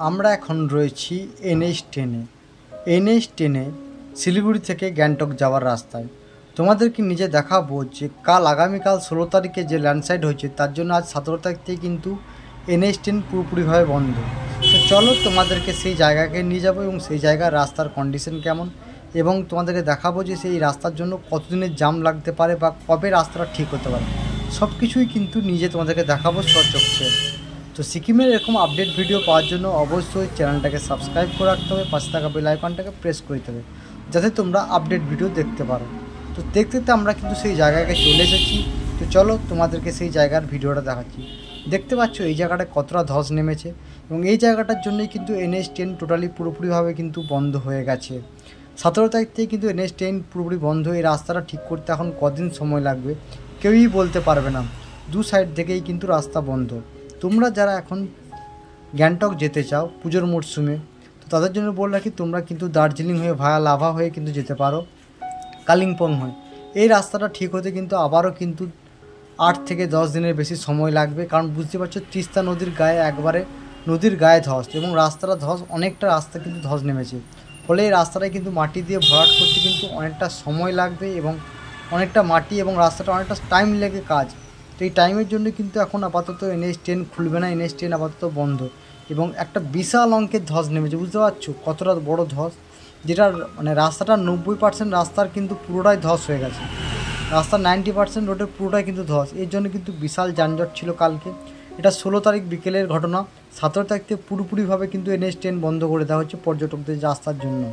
আমরা এখন রয়েছি NH10-এ। NH10-এ শিলিগুড়ি থেকে গ্যাংটক যাওয়ার রাস্তায়। তোমাদেরকে নিজে দেখাবো যে আগামীকাল 16 তারিখে যে ল্যান্ডস্লাইড হয়েছে তার জন্য আজ 17 তারিখ থেকে কিন্তু NH10 পুরোপুরিভাবে বন্ধ। তো চলো তোমাদেরকে সেই জায়গাকে নিয়ে যাবো এবং সেই জায়গার রাস্তার কন্ডিশন কেমন, এবং তোমাদেরকে দেখাবো যে সেই রাস্তার জন্য কতদিনের জাম লাগতে পারে বা কবে রাস্তাটা ঠিক হতে পারে। সব কিছুই কিন্তু নিজে তোমাদেরকে দেখাবো স্বচক্ষে। তো সিকিমের এরকম আপডেট ভিডিও পাওয়ার জন্য অবশ্যই চ্যানেলটাকে সাবস্ক্রাইব করে রাখতে হবে, পাশে থাকা বেল আইকনটাকে প্রেস করে দিতে হবে যাতে তোমরা আপডেট ভিডিও দেখতে পারো। তো দেখতে দেখতে আমরা কিন্তু সেই জায়গায় চলে এসেছি। তো চলো তোমাদেরকে সেই জায়গার ভিডিওটা দেখাচ্ছি। দেখতে পাচ্ছ এই জায়গাটায় কতটা ধস নেমেছে, এবং এই জায়গাটার জন্যই কিন্তু NH10 টোটালি পুরোপুরিভাবে কিন্তু বন্ধ হয়ে গেছে। 17 তারিখ থেকে কিন্তু NH10 পুরোপুরি বন্ধ। এই রাস্তাটা ঠিক করতে এখন কদিন সময় লাগবে কেউই বলতে পারবে না। দু সাইড থেকেই কিন্তু রাস্তা বন্ধ। তোমরা যারা এখন গ্যাংটক যেতে চাও পুজোর মরশুমে, তো তাদের জন্য বলে রাখি তোমরা কিন্তু দার্জিলিং হয়ে ভায়া লাভা হয়ে কিন্তু যেতে পারো, কালিম্পং হয়ে। এই রাস্তাটা ঠিক হতে কিন্তু আবারও কিন্তু 8 থেকে 10 দিনের বেশি সময় লাগবে, কারণ বুঝতে পারছো তিস্তা নদীর গায়ে একবারে নদীর গায়ে ধস, এবং রাস্তাটা ধস, অনেকটা রাস্তা কিন্তু ধস নেমেছে। ফলে এই রাস্তাটায় কিন্তু মাটি দিয়ে ভরাট করতে কিন্তু অনেকটা সময় লাগবে, এবং অনেকটা মাটি এবং রাস্তাটা অনেকটা টাইম লেগে কাজ। তো এই টাইমের জন্য কিন্তু এখন আপাতত NH10 খুলবে না, NH10 আপাতত বন্ধ। এবং একটা বিশাল অঙ্কের ধস নেমেছে, বুঝতে পারছো কতটা বড় ধস, যেটার মানে রাস্তাটার 90% রাস্তার কিন্তু পুরোটাই ধস হয়ে গেছে। রাস্তার 90% রোডের পুরোটাই কিন্তু ধস। এর জন্য কিন্তু বিশাল যানজট ছিল কালকে। এটা 16 তারিখ বিকেলের ঘটনা। 17 তারিখ থেকে পুরোপুরিভাবে কিন্তু NH10 বন্ধ করে দেওয়া হচ্ছে পর্যটকদের রাস্তার জন্য।